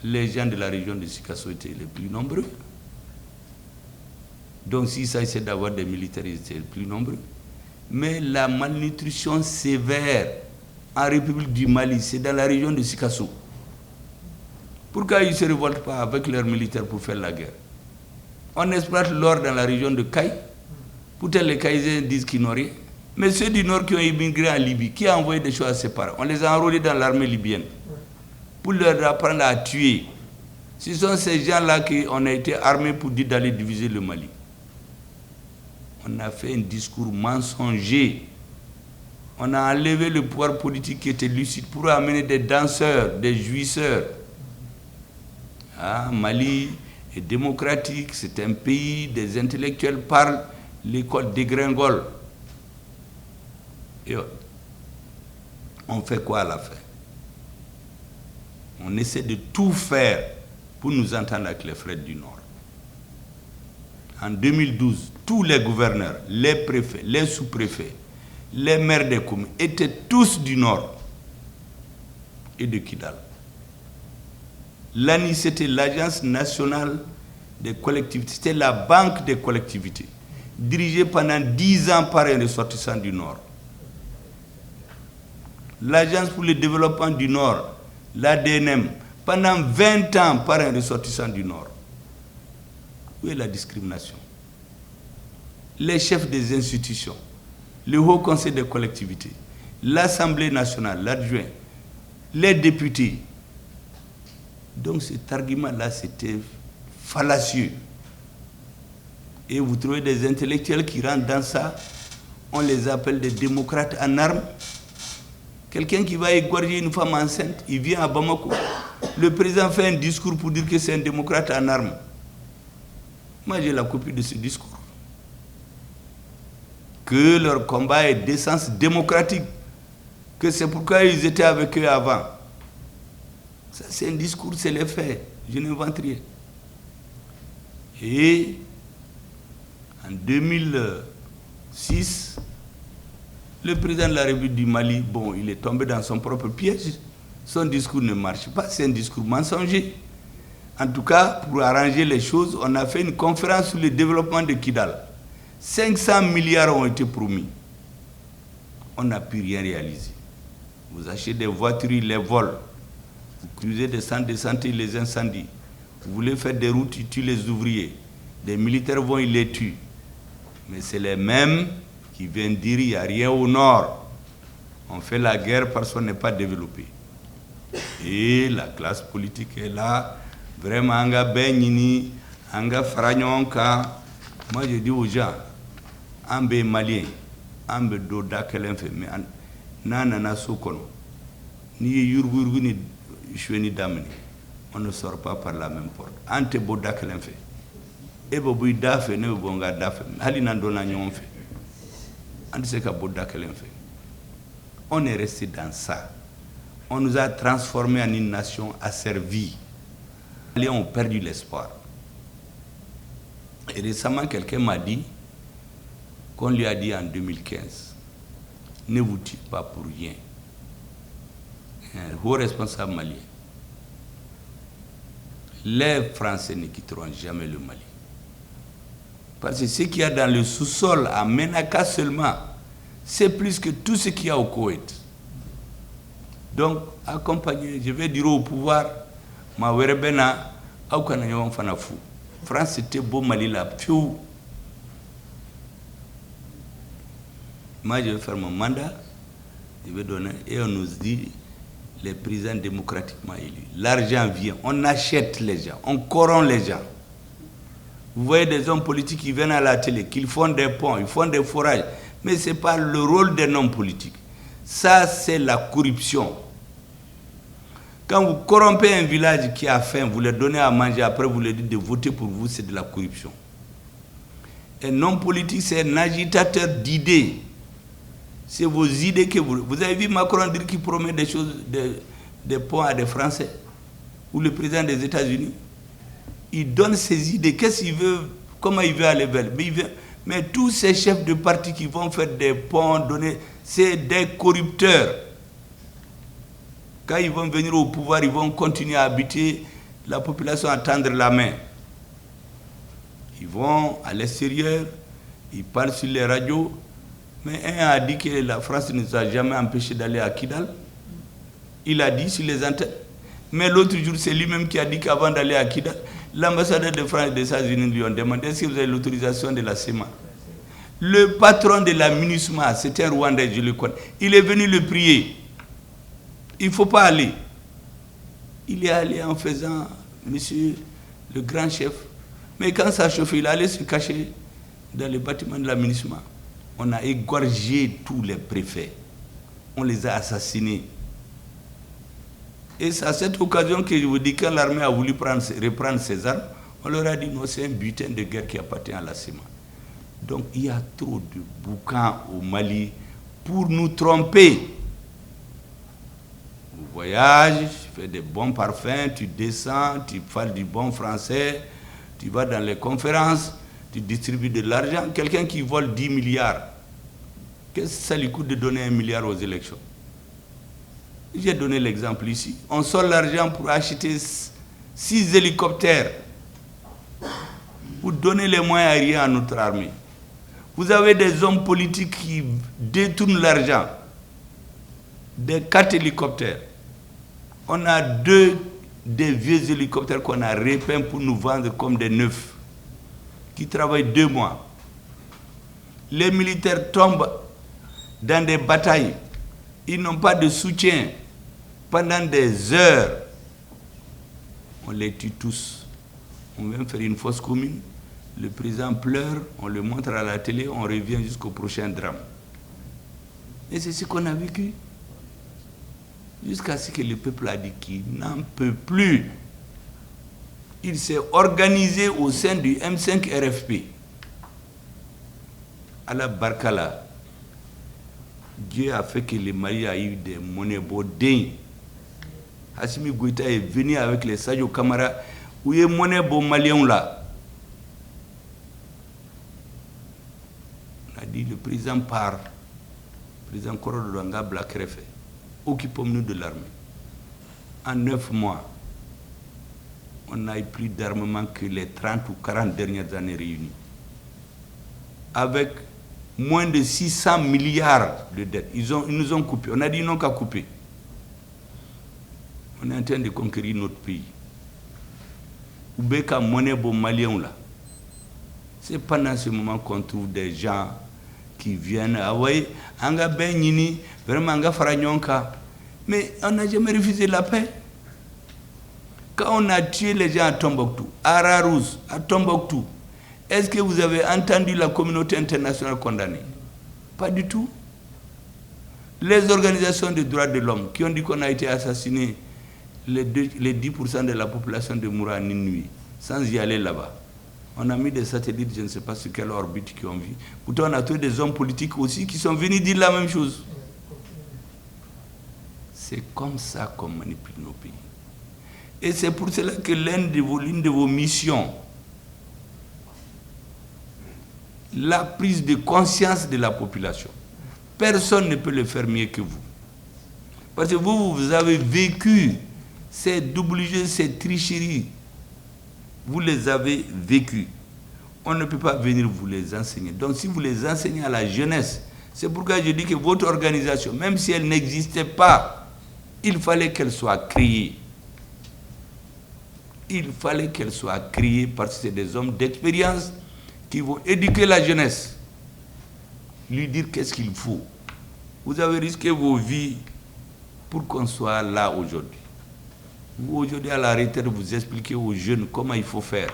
les gens de la région de Sikasso étaient les plus nombreux. Donc, s'il s'agissait d'avoir des militaires, ils étaient les plus nombreux. Mais la malnutrition sévère en République du Mali, c'est dans la région de Sikasso. Pourquoi ils ne se révoltent pas avec leurs militaires pour faire la guerre? On exploite l'or dans la région de Caille. Peut-être les Caïsiens disent qu'ils n'ont rien. Mais ceux du Nord qui ont immigré en Libye, qui a envoyé des choses à ses parents, on les a enrôlés dans l'armée libyenne pour leur apprendre à tuer. Ce sont ces gens-là qu'on a été armés pour dire d'aller diviser le Mali. On a fait un discours mensonger. On a enlevé le pouvoir politique qui était lucide pour amener des danseurs, des jouisseurs. Ah, Mali est démocratique, c'est un pays, des intellectuels parlent, l'école dégringole. Et on fait quoi à la fin? On essaie de tout faire pour nous entendre avec les frères du Nord. En 2012, tous les gouverneurs, les préfets, les sous-préfets, les maires des communes étaient tous du Nord et de Kidal. L'ANI, c'était l'Agence nationale des collectivités, c'était la banque des collectivités, dirigée pendant 10 ans par un ressortissant du Nord. L'Agence pour le développement du Nord, l'ADNM, pendant 20 ans par un ressortissant du Nord. Où est la discrimination? Les chefs des institutions, le Haut Conseil des collectivités, l'Assemblée nationale, l'adjoint, les députés, Donc cet argument-là, c'était fallacieux. Et vous trouvez des intellectuels qui rentrent dans ça, on les appelle des démocrates en armes. Quelqu'un qui va égorger une femme enceinte, il vient à Bamako. Le président fait un discours pour dire que c'est un démocrate en armes. Moi, j'ai la copie de ce discours. Que leur combat est d'essence démocratique. Que c'est pourquoi ils étaient avec eux avant. Ça, c'est un discours, c'est les faits. Je n'invente rien. Et en 2006, le président de la République du Mali, bon, il est tombé dans son propre piège. Son discours ne marche pas, c'est un discours mensonger. En tout cas, pour arranger les choses, on a fait une conférence sur le développement de Kidal. 500 milliards ont été promis. On n'a pu rien réaliser. Vous achetez des voitures, ils les volent. Vous creusez des centres de santé, ils les incendient. Vous voulez faire des routes, ils tuent les ouvriers. Des militaires vont, ils les tuent. Mais c'est les mêmes qui viennent dire qu'il n'y a rien au nord. On fait la guerre parce qu'on n'est pas développé. Et la classe politique est là. Vraiment, anga benini, anga faranyonka. Moi, je dis aux gens, ambe malien, ambe doda kelenfe, mais nanana sokono. Ni yurgu ni chweni damni. On ne sort pas par la même porte. Ante boda kelenfe. Ebo bui dafe, ne bonga dafe. Hali nandona nyonfe. On est resté dans ça. On nous a transformés en une nation asservie. Les Maliens ont perdu l'espoir. Et récemment, quelqu'un m'a dit qu'on lui a dit en 2015, ne vous tuez pas pour rien. Un haut responsable malien. Les Français ne quitteront jamais le Mali. Parce que ce qu'il y a dans le sous-sol à Menaka seulement, c'est plus que tout ce qu'il y a au Koweït. Donc, accompagner, je vais dire au pouvoir, ma werebena, aukanayon fanafu. France, c'était beau Mali là, piou. Moi, je vais faire mon mandat, je vais donner, et on nous dit, les présidents démocratiquement élus. L'argent vient, on achète les gens, on corrompt les gens. Vous voyez des hommes politiques qui viennent à la télé, qui font des ponts, ils font des forages. Mais ce n'est pas le rôle d'un homme politique. Ça, c'est la corruption. Quand vous corrompez un village qui a faim, vous leur donnez à manger, après vous leur dites de voter pour vous, c'est de la corruption. Un homme politique, c'est un agitateur d'idées. C'est vos idées que vous... Vous avez vu Macron dire qu'il promet des choses, des ponts à des Français, ou le président des États-Unis. Il donne ses idées, qu'est-ce qu'il veut, comment il veut aller vers. Mais tous ces chefs de parti qui vont faire des ponts, donner, c'est des corrupteurs. Quand ils vont venir au pouvoir, ils vont continuer à habiter la population à tendre la main. Ils vont à l'extérieur, ils parlent sur les radios, mais un a dit que la France ne nous a jamais empêché d'aller à Kidal. Il a dit sur les antennes. Mais l'autre jour, c'est lui-même qui a dit qu'avant d'aller à Kidal, l'ambassadeur de France et des États-Unis lui ont demandé est-ce que vous avez l'autorisation de la CEMA. Le patron de la MINUSMA, c'était un Rwandais, je le connais. Il est venu le prier. Il ne faut pas aller. Il est allé en faisant, monsieur le grand chef. Mais quand ça chauffait, il allait se cacher dans le bâtiment de la MINUSMA. On a égorgé tous les préfets. On les a assassinés. Et c'est à cette occasion que je vous dis, quand l'armée a voulu reprendre ses armes, on leur a dit non, c'est un butin de guerre qui appartient à la CEMA. Donc il y a trop de bouquins au Mali pour nous tromper. Vous voyages, tu fais des bons parfums, tu descends, tu parles du bon français, tu vas dans les conférences, tu distribues de l'argent. Quelqu'un qui vole 10 milliards, qu'est-ce que ça lui coûte de donner 1 milliard aux élections? J'ai donné l'exemple ici. On sort l'argent pour acheter 6 hélicoptères, pour donner les moyens aériens à notre armée. Vous avez des hommes politiques qui détournent l'argent. Des 4 hélicoptères. On a 2 des vieux hélicoptères qu'on a repeints pour nous vendre comme des neufs, qui travaillent 2 mois. Les militaires tombent dans des batailles. Ils n'ont pas de soutien pendant des heures. on les tue tous. On vient faire une fosse commune, le président pleure, on le montre à la télé, on revient jusqu'au prochain drame. Et c'est ce qu'on a vécu. Jusqu'à ce que le peuple a dit qu'il n'en peut plus. Il s'est organisé au sein du M5 RFP. À la Barkala, Dieu a fait que le Mali a eu des monnaies dignes. Assimi Goïta est venu avec les Sadio Camara, où il y a des monnaies maliens là. On a dit le président part, le président Koro Luanga Blakrefe, occupons-nous de l'armée. En 9 mois, on n'a eu plus d'armement que les 30 ou 40 dernières années réunies. Avec moins de 600 milliards de dettes. Ils nous ont coupé. On a dit non qu'à couper. On est en train de conquérir notre pays. Oubeka monnaie bon malien là. C'est pendant ce moment qu'on trouve des gens qui viennent. Ah oui, anga benini, vraiment anga faranyonka. Mais on n'a jamais refusé la paix. Quand on a tué les gens à Tombouctou, à Ararouz, à Tombouctou, est-ce que vous avez entendu la communauté internationale condamner? Pas du tout. Les organisations de droits de l'homme qui ont dit qu'on a été assassiné, les 10% de la population de Moura en une nuit, sans y aller là-bas. On a mis des satellites, je ne sais pas sur quelle orbite qui ont vu. Pourtant, on a trouvé des hommes politiques aussi qui sont venus dire la même chose. C'est comme ça qu'on manipule nos pays. Et c'est pour cela que l'une de vos missions, la prise de conscience de la population. Personne ne peut le faire mieux que vous. Parce que vous avez vécu ces double jeux, ces tricheries. Vous les avez vécues. On ne peut pas venir vous les enseigner. Donc si vous les enseignez à la jeunesse, c'est pourquoi je dis que votre organisation, même si elle n'existait pas, il fallait qu'elle soit créée. Il fallait qu'elle soit créée parce que c'est des hommes d'expérience qui vont éduquer la jeunesse, lui dire qu'est-ce qu'il faut. Vous avez risqué vos vies pour qu'on soit là aujourd'hui. Vous, aujourd'hui, à la retraite, vous expliquez aux jeunes comment il faut faire.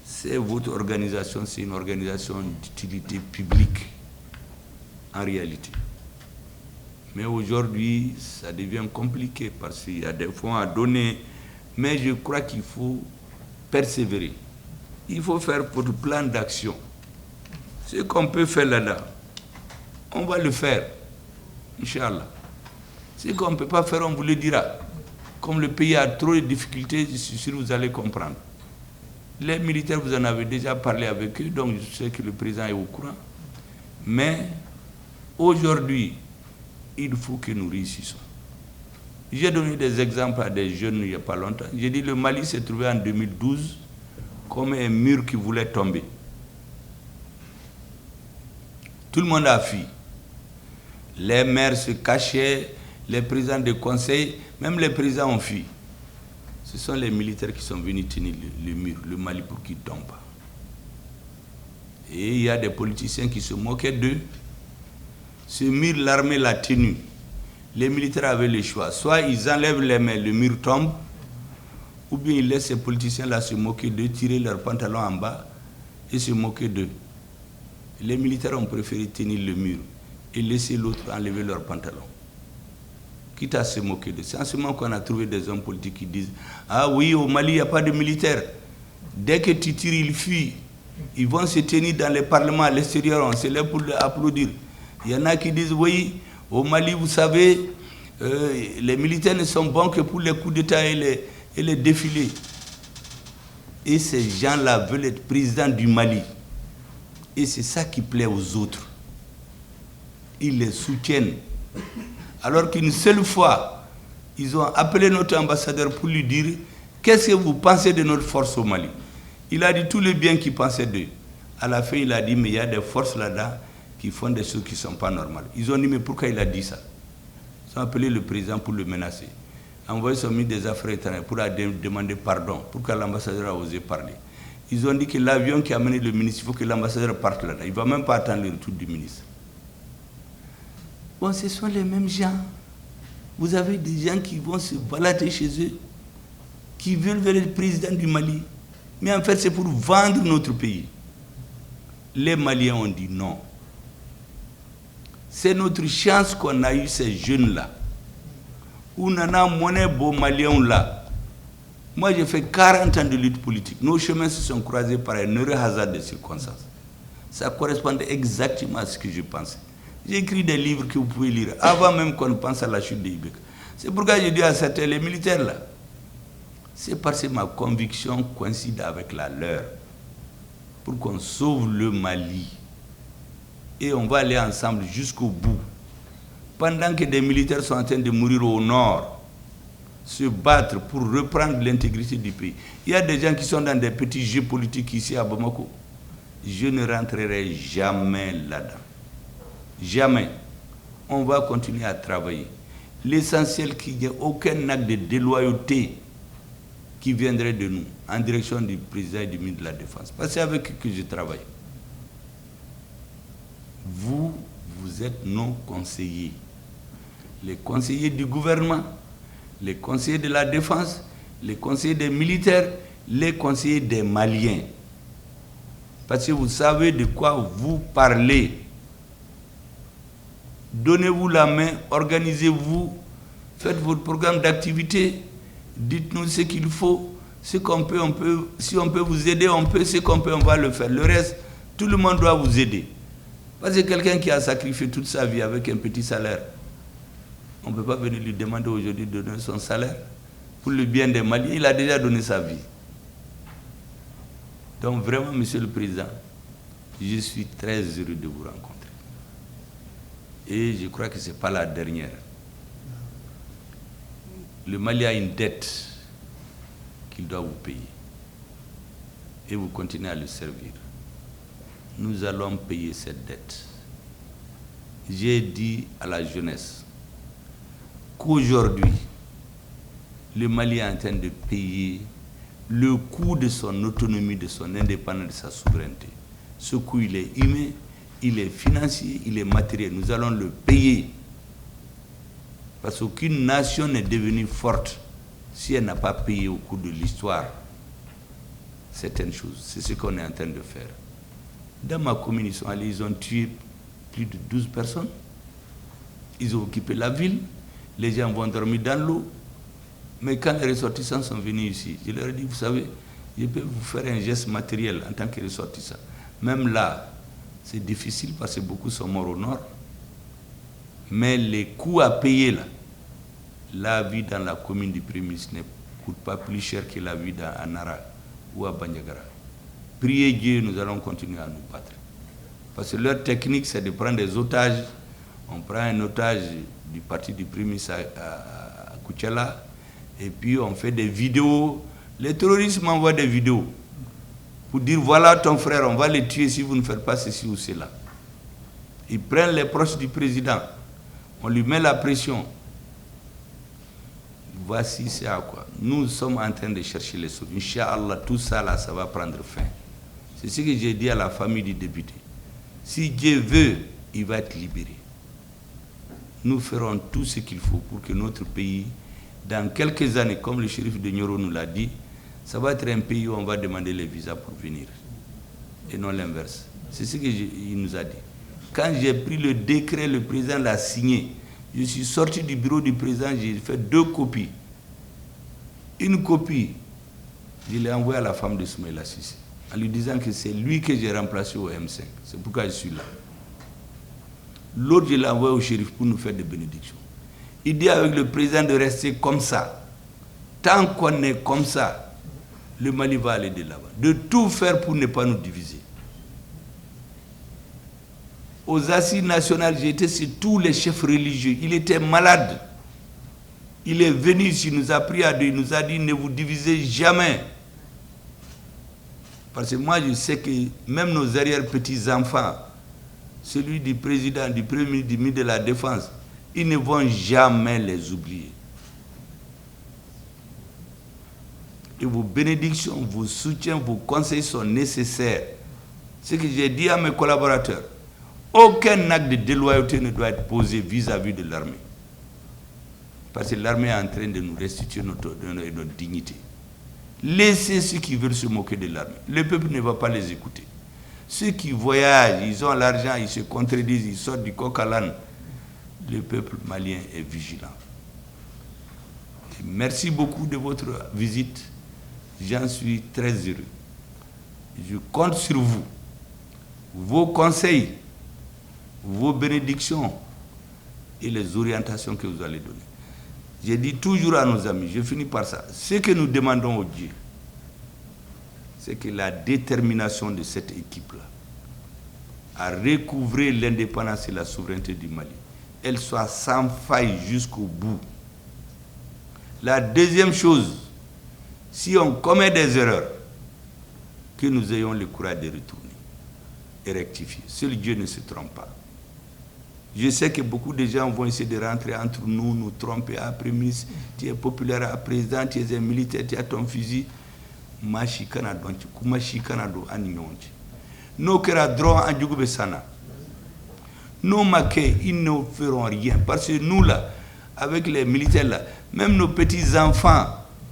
C'est votre organisation, c'est une organisation d'utilité publique, en réalité. Mais aujourd'hui, ça devient compliqué parce qu'il y a des fonds à donner. Mais je crois qu'il faut persévérer. Il faut faire votre plan d'action. Ce qu'on peut faire là-dedans, on va le faire, Inch'Allah. Ce qu'on ne peut pas faire, on vous le dira. Comme le pays a trop de difficultés, je suis sûr que vous allez comprendre. Les militaires, vous en avez déjà parlé avec eux, donc je sais que le président est au courant. Mais aujourd'hui, il faut que nous réussissions. J'ai donné des exemples à des jeunes il n'y a pas longtemps. J'ai dit que le Mali s'est trouvé en 2012 comme un mur qui voulait tomber. Tout le monde a fui. Les maires se cachaient, les présidents de conseil, même les présidents ont fui. Ce sont les militaires qui sont venus tenir le mur, le Mali, pour qu'il ne tombe pas. Et il y a des politiciens qui se moquaient d'eux. Ce mur, l'armée l'a tenu. Les militaires avaient le choix. Soit ils enlèvent les mains, le mur tombe, ou bien ils laissent ces politiciens-là se moquer d'eux, tirer leurs pantalons en bas et se moquer d'eux. Les militaires ont préféré tenir le mur et laisser l'autre enlever leurs pantalons, quitte à se moquer d'eux. C'est en ce moment qu'on a trouvé des hommes politiques qui disent « Ah oui, au Mali, il n'y a pas de militaires. Dès que tu tires, ils fuient. Ils vont se tenir dans les parlements à l'extérieur, on se lève pour applaudir. » Il y en a qui disent « Oui, au Mali, vous savez, les militaires ne sont bons que pour les coups d'État et les défilés. » Et ces gens-là veulent être présidents du Mali. Et c'est ça qui plaît aux autres. Ils les soutiennent. Alors qu'une seule fois, ils ont appelé notre ambassadeur pour lui dire « Qu'est-ce que vous pensez de notre force au Mali ?» Il a dit tout le bien qu'il pensait d'eux. À la fin, il a dit « Mais il y a des forces là-dedans qui font des choses qui ne sont pas normales. » Ils ont dit « Mais pourquoi il a dit ça ?» Ils ont appelé le président pour le menacer. Envoyé son ministre des Affaires étrangères pour demander pardon, pour que l'ambassadeur a osé parler. Ils ont dit que l'avion qui a amené le ministre, il faut que l'ambassadeur parte là-dedans. Il ne va même pas attendre le retour du ministre. Bon, ce sont les mêmes gens. Vous avez des gens qui vont se balader chez eux. qui veulent être président du Mali. Mais en fait, c'est pour vendre notre pays. Les Maliens ont dit non. C'est notre chance qu'on a eu ces jeunes-là. On en a monnaie beau Maliens là. Moi, j'ai fait 40 ans de lutte politique. Nos chemins se sont croisés par un heureux hasard de circonstances. Ça correspondait exactement à ce que je pensais. J'ai écrit des livres que vous pouvez lire avant même qu'on pense à la chute de Ibeka. C'est pourquoi je dis à certains, les militaires là, c'est parce que ma conviction coïncide avec la leur. Pour qu'on sauve le Mali. Et on va aller ensemble jusqu'au bout. Pendant que des militaires sont en train de mourir au nord, se battre pour reprendre l'intégrité du pays. Il y a des gens qui sont dans des petits jeux politiques ici à Bamako. Je ne rentrerai jamais là-dedans. Jamais. On va continuer à travailler. L'essentiel, qu'il n'y ait aucun acte de déloyauté qui viendrait de nous, en direction du président et du ministre de la Défense. Parce que c'est avec eux que je travaille. Vous êtes nos conseillers. Les conseillers du gouvernement, les conseillers de la Défense, les conseillers des militaires, les conseillers des Maliens. Parce que vous savez de quoi vous parlez. Donnez-vous la main, organisez-vous, faites votre programme d'activité, dites-nous ce qu'il faut, ce qu'on peut, si on peut vous aider, on peut, ce qu'on peut, on va le faire. Le reste, tout le monde doit vous aider. Parce que quelqu'un qui a sacrifié toute sa vie avec un petit salaire, on ne peut pas venir lui demander aujourd'hui de donner son salaire pour le bien des Maliens. Il a déjà donné sa vie. Donc vraiment, Monsieur le Président, je suis très heureux de vous rencontrer. Et je crois que ce n'est pas la dernière. Le Mali a une dette qu'il doit vous payer. Et vous continuez à le servir. Nous allons payer cette dette. J'ai dit à la jeunesse qu'aujourd'hui, le Mali est en train de payer le coût de son autonomie, de son indépendance, de sa souveraineté. Ce coût, il est humain, il est financier, il est matériel. Nous allons le payer. Parce qu'aucune nation n'est devenue forte si elle n'a pas payé au cours de l'histoire certaines choses. C'est ce qu'on est en train de faire. Dans ma commune, ils sont allés, ils ont tué plus de 12 personnes. Ils ont occupé la ville. Les gens vont dormir dans l'eau. Mais quand les ressortissants sont venus ici, je leur ai dit, vous savez, je peux vous faire un geste matériel en tant que ressortissant. Même là, c'est difficile parce que beaucoup sont morts au nord. Mais les coûts à payer là, la vie dans la commune du Premier ministre ne coûte pas plus cher que la vie à Nara ou à Bandiagara. Priez Dieu, nous allons continuer à nous battre. Parce que leur technique, c'est de prendre des otages. On prend un otage du parti du Premier ministre à Koutiala, et puis on fait des vidéos. Les terroristes m'envoient des vidéos pour dire, voilà ton frère, on va le tuer si vous ne faites pas ceci ou cela. Ils prennent les proches du président. On lui met la pression. Voici c'est à quoi. Nous sommes en train de chercher les solutions. Inch'Allah, tout ça là, ça va prendre fin. C'est ce que j'ai dit à la famille du député. Si Dieu veut, il va être libéré. Nous ferons tout ce qu'il faut pour que notre pays, dans quelques années, comme le shérif de Nioro nous l'a dit, ça va être un pays où on va demander les visas pour venir. Et non l'inverse. C'est ce qu'il nous a dit. Quand j'ai pris le décret, le président l'a signé. Je suis sorti du bureau du président, j'ai fait 2 copies. Une copie, je l'ai envoyée à la femme de Soumaïla Cissé, en lui disant que c'est lui que j'ai remplacé au M5. C'est pourquoi je suis là. L'autre, je l'ai envoyé au shérif pour nous faire des bénédictions. Il dit avec le président de rester comme ça. Tant qu'on est comme ça, le Mali va aller de l'avant. De tout faire pour ne pas nous diviser. Aux assises nationales, j'étais sur tous les chefs religieux. Il était malade. Il est venu ici, il nous a pris à deux, il nous a dit ne vous divisez jamais. Parce que moi je sais que même nos arrière-petits-enfants, celui du président, du premier ministre, du ministre de la Défense, ils ne vont jamais les oublier. Et vos bénédictions, vos soutiens, vos conseils sont nécessaires. Ce que j'ai dit à mes collaborateurs, aucun acte de déloyauté ne doit être posé vis-à-vis de l'armée. Parce que l'armée est en train de nous restituer notre dignité. Laissez ceux qui veulent se moquer de l'armée. Le peuple ne va pas les écouter. Ceux qui voyagent, ils ont l'argent, ils se contredisent, ils sortent du coq à l'âne. Le peuple malien est vigilant. Et merci beaucoup de votre visite. J'en suis très heureux. Je compte sur vous. Vos conseils, vos bénédictions et les orientations que vous allez donner. Je dis toujours à nos amis, je finis par ça, ce que nous demandons au Dieu, c'est que la détermination de cette équipe-là à recouvrer l'indépendance et la souveraineté du Mali, elle soit sans faille jusqu'au bout. La deuxième chose, si on commet des erreurs, que nous ayons le courage de retourner et rectifier. Seul Dieu ne se trompe pas. Je sais que beaucoup de gens vont essayer de rentrer entre nous, nous tromper après ministre, tu es populaire à président, tu es un militaire, tu as ton fusil. Machikana donti, kumashikana do aninyonti. Nos kera droit en djugube sana. Nos maquets, ils ne feront rien. Parce que nous là, avec les militaires là, même nos petits enfants,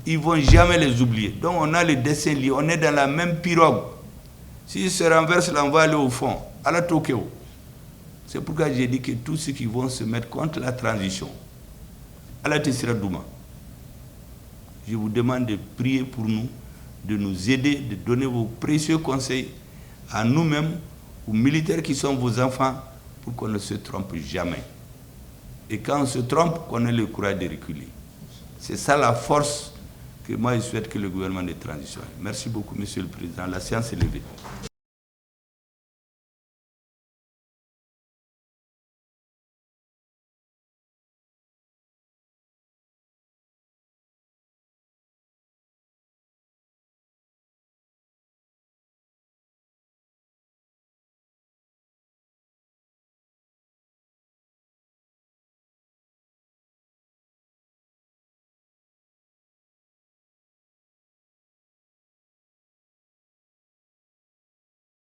ils ne vont jamais les oublier. Donc on a le dessin lié, on est dans la même pirogue. S'ils se renversent là, on va aller au fond, à la Tokyo. C'est pourquoi j'ai dit que tous ceux qui vont se mettre contre la transition, à la Tessira Douma, je vous demande de prier pour nous, de nous aider, de donner vos précieux conseils à nous-mêmes, aux militaires qui sont vos enfants, pour qu'on ne se trompe jamais. Et quand on se trompe, qu'on ait le courage de reculer. C'est ça la force que moi je souhaite que le gouvernement de transition ait. Merci beaucoup, Monsieur le Président. La séance est levée.